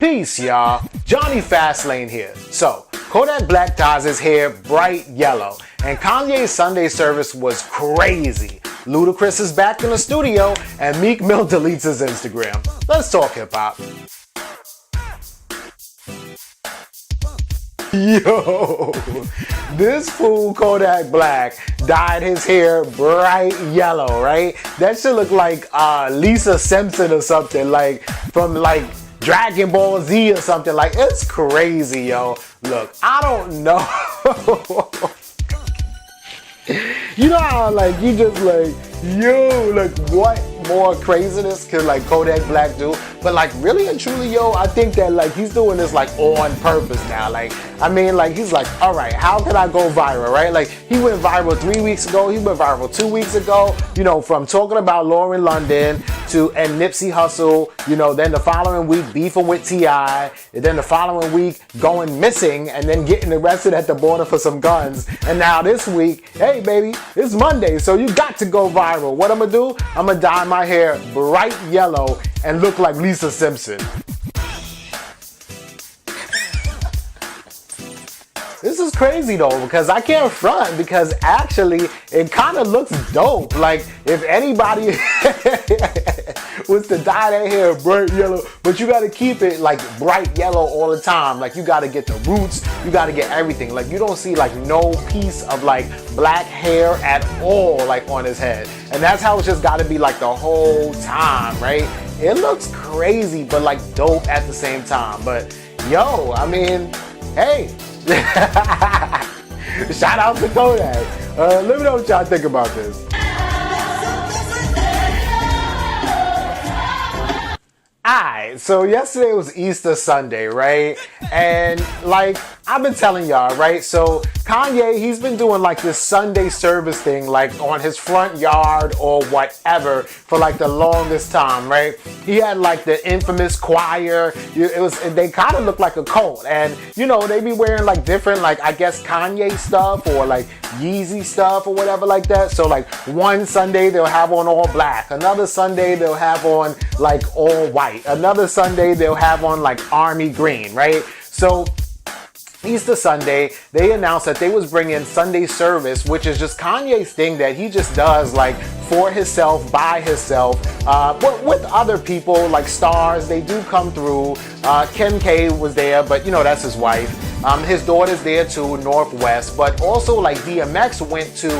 Peace, y'all. Jonny Fastlane here. So, Kodak Black dyes his hair bright yellow, and Kanye's Sunday service was crazy. Ludacris is back in the studio, and Meek Mill deletes his Instagram. Let's talk hip-hop. Yo, this fool Kodak Black dyed his hair bright yellow, right? That should look like Lisa Simpson or something, like from like Dragon Ball Z or something. Like, it's crazy, yo. Look, I don't know. You know how like you just like, yo, like what more craziness could like Kodak Black do? But like really and truly, yo, I think that like he's doing this like on purpose now. Like, I mean, like he's like, all right, how can I go viral, right? Like he went viral 3 weeks ago, he went viral 2 weeks ago, you know, from talking about Lauren London and Nipsey Hussle, you know, then the following week beefing with T.I., and then the following week going missing and then getting arrested at the border for some guns. And now this week, hey baby, it's Monday, so you got to go viral. What I'm gonna do? I'm gonna dye my hair bright yellow and look like Lisa Simpson. This is crazy though, because I can't front, because actually it kind of looks dope. Like if anybody was to dye their hair bright yellow, but you got to keep it like bright yellow all the time. Like you got to get the roots, you got to get everything. Like you don't see like no piece of like black hair at all like on his head. And that's how it's just got to be like the whole time, right? It looks crazy, but like dope at the same time. But yo, I mean, hey. Shout out to Kodak. Let me know what y'all think about this. Alright, so yesterday was Easter Sunday, right? And like I've been telling y'all, right? So Kanye, he's been doing like this Sunday service thing like on his front yard or whatever for like the longest time, right? He had like the infamous choir. They kind of look like a cult, and you know, they be wearing like different, like I guess Kanye stuff or like Yeezy stuff or whatever like that. So like one Sunday they'll have on all black, another Sunday they'll have on like all white, another Sunday they'll have on like army green, right? So Easter Sunday, they announced that they was bringing Sunday service, which is just Kanye's thing that he just does like for himself, by himself, but with other people like stars. They do come through. Kim K was there, but you know, that's his wife. His daughter's there too, Northwest, but also like DMX went to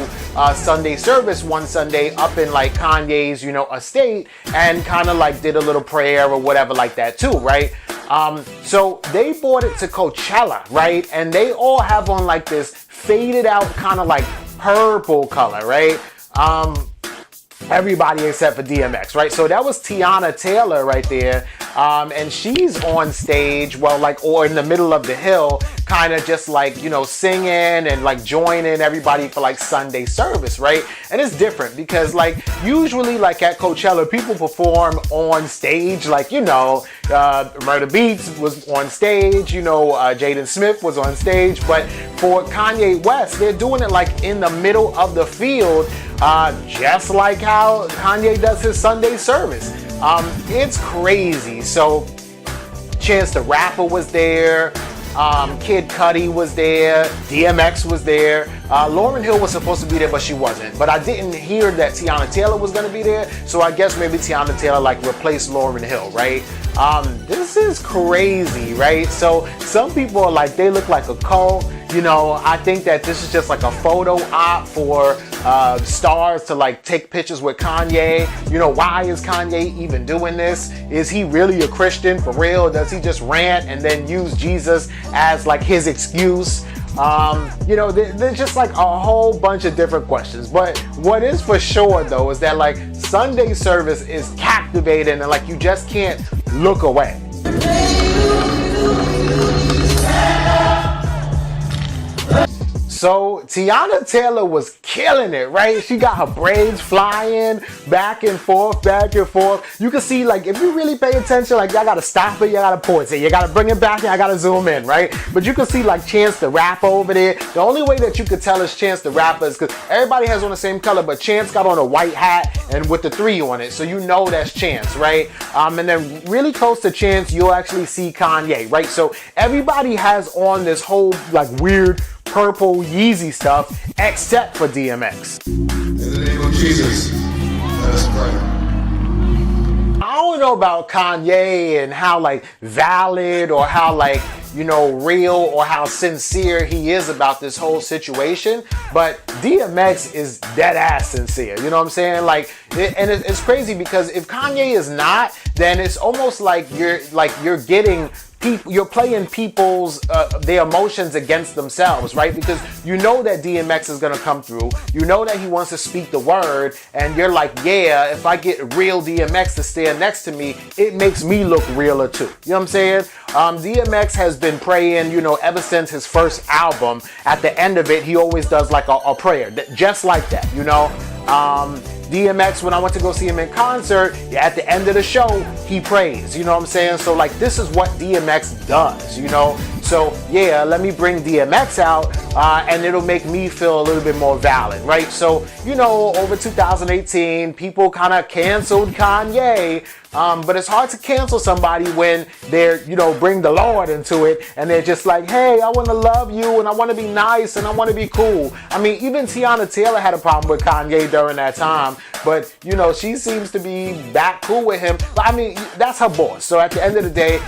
Sunday service one Sunday up in like Kanye's, you know, estate, and kind of like did a little prayer or whatever like that too, right? So they brought it to Coachella, right? And they all have on like this faded out kind of like purple color, right? Everybody except for DMX, right? So that was Tiana Taylor right there. And she's on stage, well, like, or in the middle of the hill, kind of just like, you know, singing and like joining everybody for like Sunday service, right? And it's different because like usually like at Coachella, people perform on stage, like, you know, Murder Beats was on stage, you know, Jaden Smith was on stage, but for Kanye West, they're doing it like in the middle of the field, just like how Kanye does his Sunday service. It's crazy. So Chance the Rapper was there, Kid Cudi was there, DMX was there, Lauryn Hill was supposed to be there, but she wasn't. But I didn't hear that Tiana Taylor was going to be there, so I guess maybe Tiana Taylor like replaced Lauryn Hill, right? This is crazy, right? So some people are like, they look like a cult. You know, I think that this is just like a photo op for stars to like take pictures with Kanye. You know, why is Kanye even doing this? Is he really a Christian for real? Does he just rant and then use Jesus as like his excuse? You know, there's just like a whole bunch of different questions. But what is for sure though is that like Sunday service is captivating and like you just can't look away. So Teyana Taylor was killing it, right? She got her braids flying back and forth, back and forth. You can see, like, if you really pay attention, like, y'all gotta stop it, you gotta pause it, you gotta bring it back, and I gotta zoom in, right? But you can see, like, Chance the Rapper over there. The only way that you could tell is Chance the Rapper is because everybody has on the same color, but Chance got on a white hat and with the 3 on it, so you know that's Chance, right? And then really close to Chance, you'll actually see Kanye, right? So everybody has on this whole, like, weird purple Yeezy stuff, except for DMX. In the name of Jesus, let us pray. I don't know about Kanye and how, like, valid or how, like, you know, real or how sincere he is about this whole situation, but DMX is dead ass sincere, you know what I'm saying? Like, it's crazy because if Kanye is not, then it's almost like you're getting people, you're playing people's their emotions against themselves, right? Because you know that DMX is gonna come through, you know that he wants to speak the word, and you're like, yeah, if I get real DMX to stand next to me, it makes me look realer too. You know what I'm saying? DMX has been praying, you know, ever since his first album. At the end of it, he always does like a prayer, just like that, you know? DMX, when I went to go see him in concert, at the end of the show, he prays, you know what I'm saying? So, like, this is what DMX does, you know? So, yeah, let me bring DMX out, and it'll make me feel a little bit more valid, right? So, you know, over 2018, people kind of canceled Kanye, but it's hard to cancel somebody when they're, you know, bring the Lord into it, and they're just like, hey, I want to love you, and I want to be nice, and I want to be cool. I mean, even Teyana Taylor had a problem with Kanye during that time, but, you know, she seems to be back cool with him. But, I mean, that's her boss. So at the end of the day,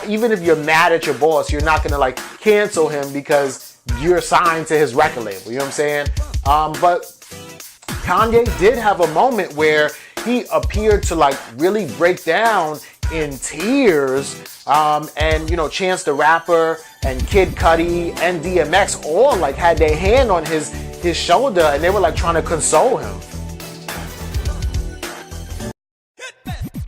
even if you're mad at your boss, you're not going to, like, cancel him because you're signed to his record label. You know what I'm saying? But Kanye did have a moment where he appeared to, like, really break down in tears, and, you know, Chance the Rapper and Kid Cudi and DMX all, like, had their hand on his shoulder, and they were, like, trying to console him.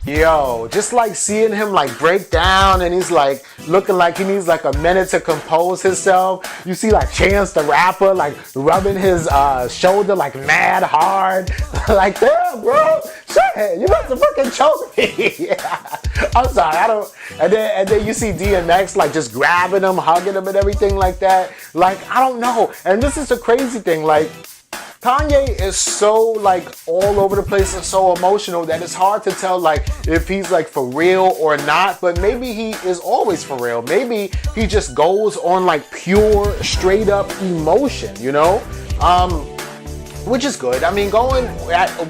Yo, just like seeing him like break down, and he's like looking like he needs like a minute to compose himself. You see like Chance the Rapper like rubbing his shoulder like mad hard. Like, damn, bro, shit, you about to fucking choke me. Yeah. I'm sorry, I don't. And then you see DMX like just grabbing him, hugging him, and everything like that. Like, I don't know. And this is the crazy thing, like, Kanye is so like all over the place and so emotional that it's hard to tell like if he's like for real or not, but maybe he is always for real. Maybe he just goes on like pure straight up emotion, you know? Which is good. I mean, going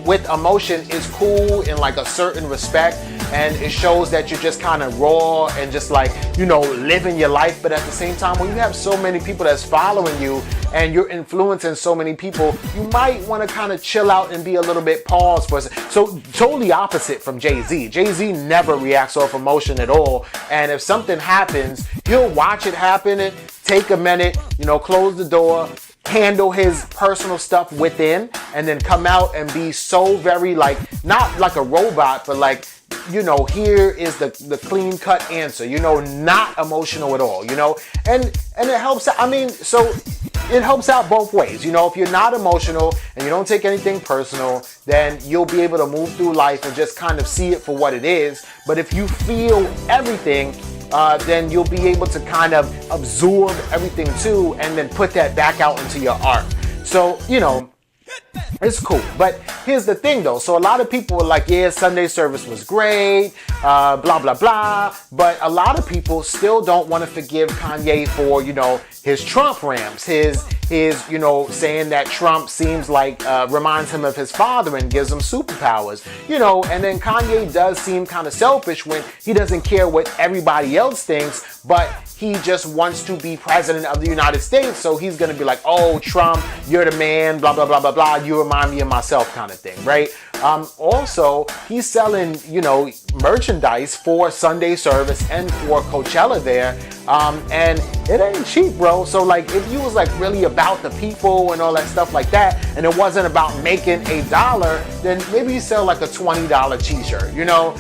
with emotion is cool in like a certain respect, and it shows that you're just kind of raw and just like, you know, living your life. But at the same time, when you have so many people that's following you and you're influencing so many people, you might want to kind of chill out and be a little bit paused for a second. So totally opposite from Jay-Z. Jay-Z never reacts off emotion at all. And if something happens, he'll watch it happen and take a minute, you know, close the door, handle his personal stuff within, and then come out and be so very like, not like a robot, but like, you know, here is the clean cut answer, you know, not emotional at all, you know, and it helps out. I mean, so it helps out both ways, you know. If you're not emotional and you don't take anything personal, then you'll be able to move through life and just kind of see it for what it is. But if you feel everything, then you'll be able to kind of absorb everything too, and then put that back out into your art. So, you know, it's cool. But here's the thing though. So a lot of people were like, yeah, Sunday service was great, blah, blah, blah. But a lot of people still don't want to forgive Kanye for, you know, his Trump rants, his, you know, saying that Trump seems like, reminds him of his father and gives him superpowers, you know, and then Kanye does seem kind of selfish when he doesn't care what everybody else thinks, but he just wants to be president of the United States. So he's going to be like, oh, Trump, you're the man, blah, blah, blah, blah, blah. You remind me of myself kind of thing, right? Also, he's selling, you know, merchandise for Sunday service and for Coachella there. And it ain't cheap, bro. So like, if you was like really about the people and all that stuff like that, and it wasn't about making $1, then maybe you sell like a $20 t-shirt, you know,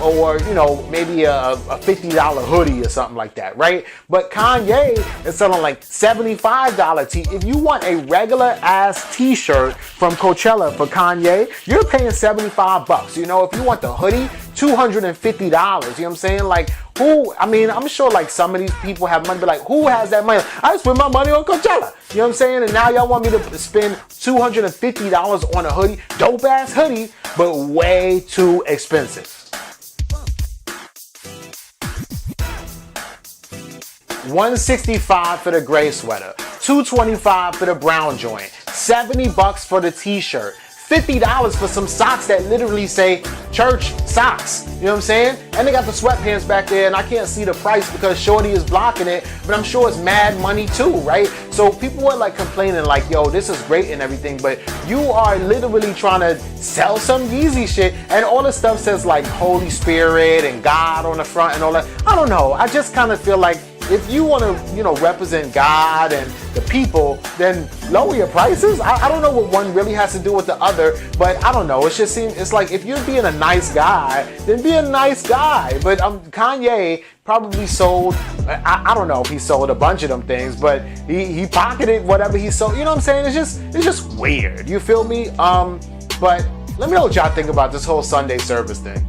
or, you know, maybe a $50 hoodie or something like that, right? But Kanye is selling like $75 tee. If you want a regular ass t-shirt from Coachella for Kanye, you're paying $75. You know, if you want the hoodie, $250. You know what I'm saying? Like, who, I mean, I'm sure like some of these people have money, but like, who has that money? I spend my money on Coachella. You know what I'm saying? And now y'all want me to spend $250 on a hoodie, dope ass hoodie, but way too expensive. $165 for the gray sweater, $225 for the brown joint, $70 for the t-shirt, $50 for some socks that literally say church socks. You know what I'm saying? And they got the sweatpants back there, and I can't see the price because Shorty is blocking it, but I'm sure it's mad money too, right? So people are like complaining like, yo, this is great and everything, but you are literally trying to sell some Yeezy shit, and all this stuff says like Holy Spirit and God on the front and all that. I don't know. I just kind of feel like if you want to, you know, represent God and the people, then lower your prices. I don't know what one really has to do with the other, but I don't know. It just seems, it's like if you're being a nice guy, then be a nice guy. But Kanye probably sold, I don't know if he sold a bunch of them things, but he pocketed whatever he sold. You know what I'm saying? It's just weird. You feel me? But let me know what y'all think about this whole Sunday service thing.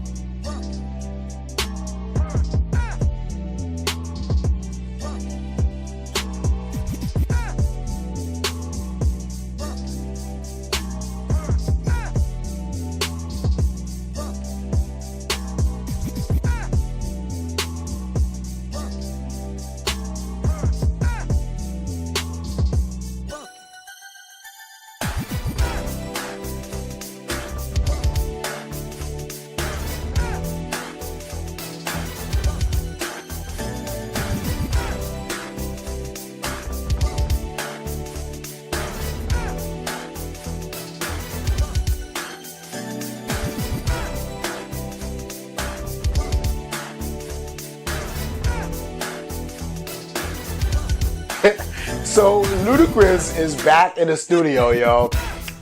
So Ludacris is back in the studio, yo.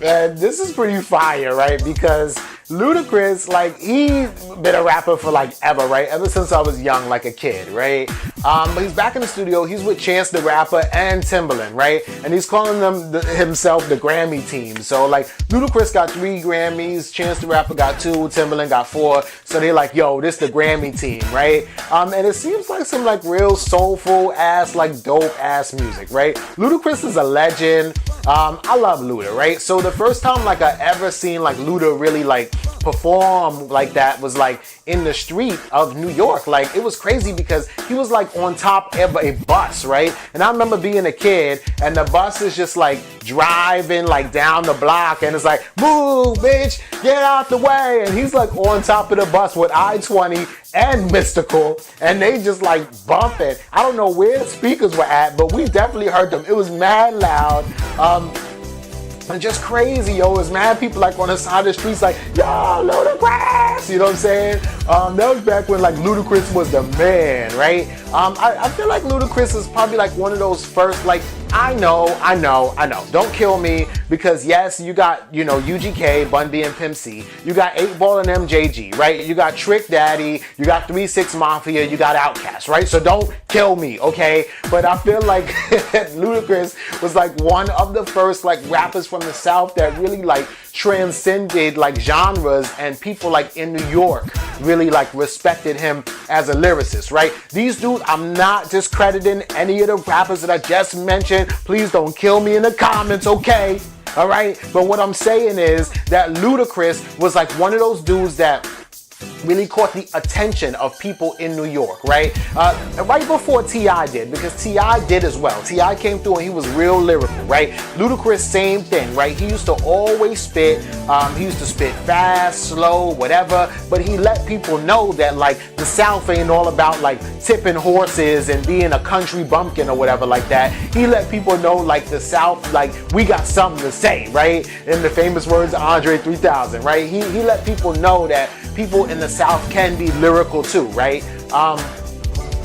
And this is pretty fire, right? Because Ludacris, like, he's been a rapper for like ever, right? Ever since I was young, like a kid, right? But he's back in the studio. He's with Chance the Rapper and Timbaland, right? And he's calling them himself the Grammy team. So like, Ludacris got 3 Grammys, Chance the Rapper got 2, Timbaland got 4. So they're like, yo, this the Grammy team, right? And it seems like some like real soulful ass, like dope ass music, right? Ludacris is a legend. I love Luda, right? So the first time like I ever seen like Luda really like perform like that was like in the street of New York. Like, it was crazy because he was like on top of a bus, right? And I remember being a kid and the bus is just like driving like down the block and it's like, move bitch, get out the way, and he's like on top of the bus with I-20 and Mystical, and they just like bumping. I don't know where the speakers were at, but we definitely heard them. It was mad loud. And just crazy, yo. It was mad people like on the side of the streets like, yo, Ludacris! You know what I'm saying? That was back when like Ludacris was the man, right? I feel like Ludacris is probably like one of those first, like, I know. Don't kill me, because yes, you got, you know, UGK, Bun B and Pimp C. You got 8 Ball and MJG, right? You got Trick Daddy. You got 3 6 Mafia. You got Outkast, right? So don't kill me, okay? But I feel like Ludacris was like one of the first like rappers from the South that really like transcended like genres, and people like in New York really like respected him as a lyricist, right? These dudes, I'm not discrediting any of the rappers that I just mentioned. Please don't kill me in the comments, okay? All right? But what I'm saying is that Ludacris was like one of those dudes that really caught the attention of people in New York, right? Right before T.I. did, because T.I. did as well. T.I. came through and he was real lyrical, right? Ludacris, same thing, right? He used to always spit. He used to spit fast, slow, whatever, but he let people know that like the South ain't all about like tipping horses and being a country bumpkin or whatever like that. He let people know like the South, like we got something to say, right? In the famous words of Andre 3000, right? He let people know that people in the South can be lyrical too, right?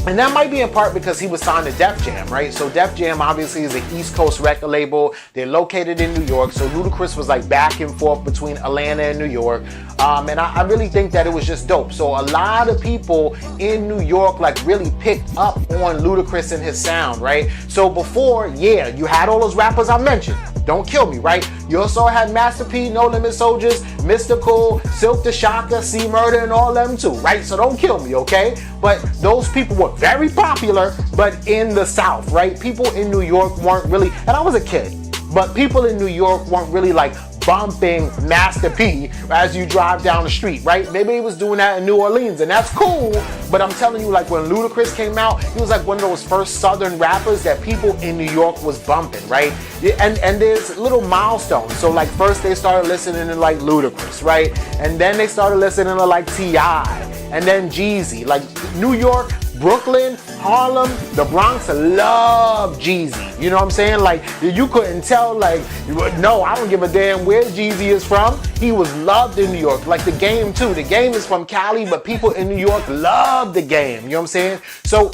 And that might be in part because he was signed to Def Jam, right? So Def Jam obviously is an East Coast record label. They're located in New York. So Ludacris was like back and forth between Atlanta and New York. And I really think that it was just dope. So a lot of people in New York like really picked up on Ludacris and his sound, right? So before, yeah, you had all those rappers I mentioned. Don't kill me, right? You also had Master P, No Limit Soldiers, Mystical, Silk the Shocker, C Murder, and all them too, right? So don't kill me, okay? But those people were very popular, but in the South, right? People in New York weren't really, and I was a kid, but people in New York weren't really like bumping Master P as you drive down the street, right? Maybe he was doing that in New Orleans, and that's cool, but I'm telling you, like when Ludacris came out, he was like one of those first Southern rappers that people in New York was bumping, right? And there's little milestones. So like first they started listening to like Ludacris, right? And then they started listening to like T.I. and then Jeezy. Like New York, Brooklyn, Harlem, the Bronx love Jeezy. You know what I'm saying? Like you couldn't tell, like, no, I don't give a damn where Jeezy is from. He was loved in New York. Like The Game too. The Game is from Cali, but people in New York love The Game. You know what I'm saying? So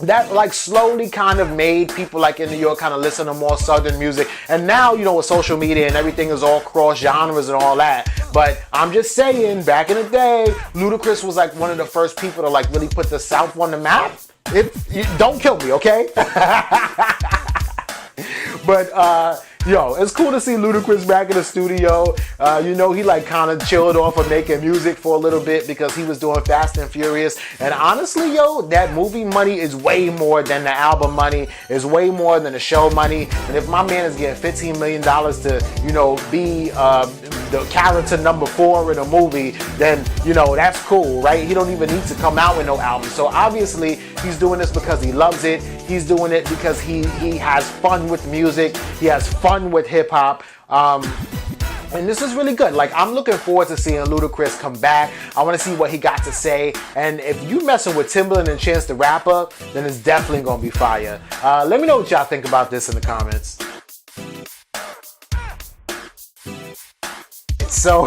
that like slowly kind of made people like in New York kind of listen to more Southern music. And now, you know, with social media and everything is all cross genres and all that. But I'm just saying, back in the day, Ludacris was like one of the first people to like really put the South on the map. Don't kill me, okay? But yo, it's cool to see Ludacris back in the studio. You know, he like kind of chilled off of making music for a little bit because he was doing Fast and Furious. And honestly, yo, that movie money is way more than the album money, is way more than the show money. And if my man is getting $15 million to, you know, be the character number 4 in a movie, then, you know, that's cool, right? He don't even need to come out with no album. So obviously, he's doing this because he loves it. He's doing it because he has fun with music. He has fun with hip hop. And this is really good. Like, I'm looking forward to seeing Ludacris come back. I want to see what he got to say. And if you messing with Timbaland and Chance the Rapper, then it's definitely going to be fire. Let me know what y'all think about this in the comments. So,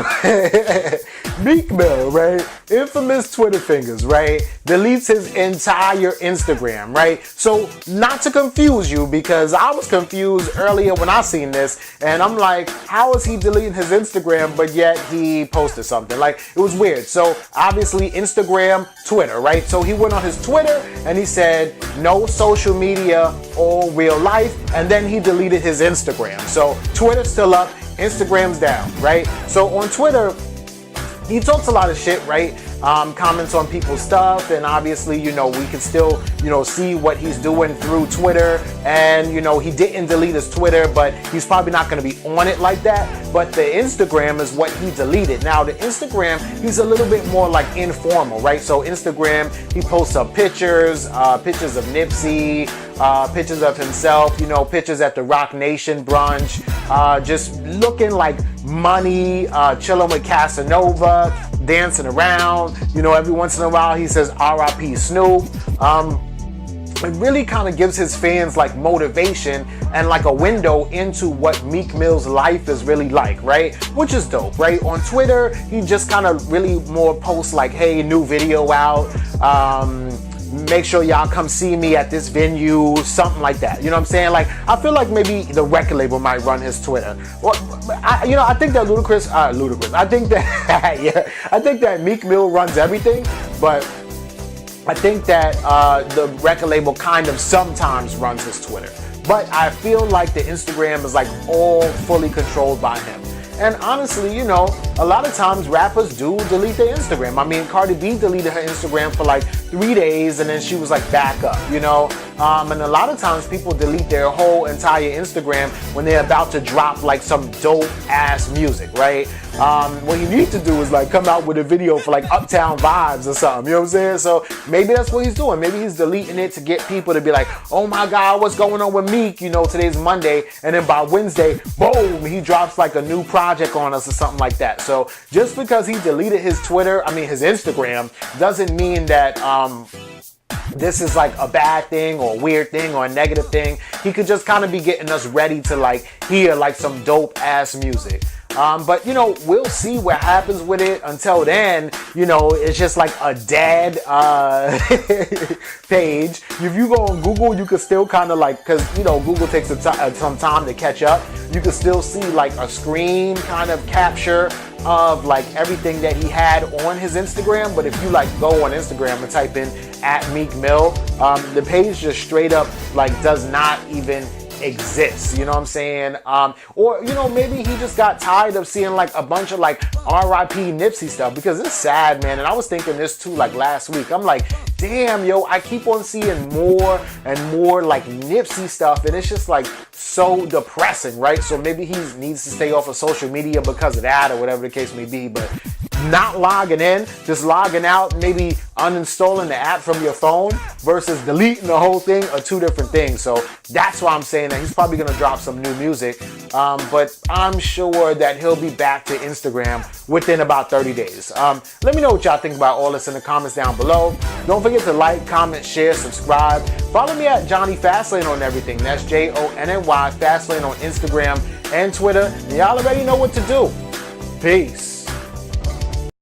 Meek Mill, right? Infamous Twitter fingers, right? Deletes his entire Instagram, right? So, not to confuse you, because I was confused earlier when I seen this, and I'm like, how is he deleting his Instagram, but yet he posted something? Like, it was weird. So, obviously, Instagram, Twitter, right? So, he went on his Twitter, and he said, no social media or real life, and then he deleted his Instagram. So, Twitter's still up, Instagram's down, right? So on Twitter, he talks a lot of shit, right? Comments on people's stuff, and obviously, you know, we can still, you know, see what he's doing through Twitter. And, you know, he didn't delete his Twitter, but he's probably not going to be on it like that. But the Instagram is what he deleted. Now, the Instagram, he's a little bit more like informal, right? So Instagram, he posts some pictures, pictures of Nipsey, pictures of himself, you know, pictures at the Rock Nation brunch, just looking like money, chilling with Casanova, dancing around. You know, every once in a while he says R.I.P. Snoop. It really kind of gives his fans like motivation and like a window into what Meek Mill's life is really like, right? Which is dope, right? On Twitter, he just kind of really more posts like, hey, new video out. Make sure y'all come see me at this venue, something like that. You know what I'm saying? Like, I feel like maybe the record label might run his Twitter. Well, I think that Ludacris. I think that, yeah, I think that Meek Mill runs everything, but I think that the record label kind of sometimes runs his Twitter. But I feel like the Instagram is like all fully controlled by him. And honestly, you know, a lot of times rappers do delete their Instagram. I mean, Cardi B deleted her Instagram for like 3 days and then she was like back up, you know? And a lot of times people delete their whole entire Instagram when they're about to drop like some dope ass music, right? What you need to do is like come out with a video for like Uptown Vibes or something, you know what I'm saying? So maybe that's what he's doing. Maybe he's deleting it to get people to be like, oh my God, what's going on with Meek? You know, today's Monday. And then by Wednesday, boom, he drops like a new project on us or something like that. So just because he deleted his his Instagram, doesn't mean that this is like a bad thing or a weird thing or a negative thing. He could just kind of be getting us ready to like hear like some dope ass music. But you know, we'll see what happens with it. Until then, you know, it's just like a dead page. If you go on Google, you could still kind of like, because you know, Google takes some time to catch up. You can still see like a screen kind of capture of like everything that he had on his Instagram. But if you like go on Instagram and type in @Meek Mill, the page just straight up like does not even exists, you know what I'm saying? Or you know, maybe he just got tired of seeing like a bunch of like RIP Nipsey stuff, because it's sad, man. And I was thinking this too like last week. I'm like, damn, yo, I keep on seeing more and more like Nipsey stuff, and it's just like so depressing, right? So maybe he needs to stay off of social media because of that, or whatever the case may be. But not logging in, just logging out, maybe uninstalling the app from your phone versus deleting the whole thing are two different things. So that's why I'm saying that he's probably going to drop some new music. But I'm sure that he'll be back to Instagram within about 30 days. Let me know what y'all think about all this in the comments down below. Don't forget to like, comment, share, subscribe. Follow me at Jonny Fastlane on everything. That's JONNY Fastlane on Instagram and Twitter. And y'all already know what to do. Peace.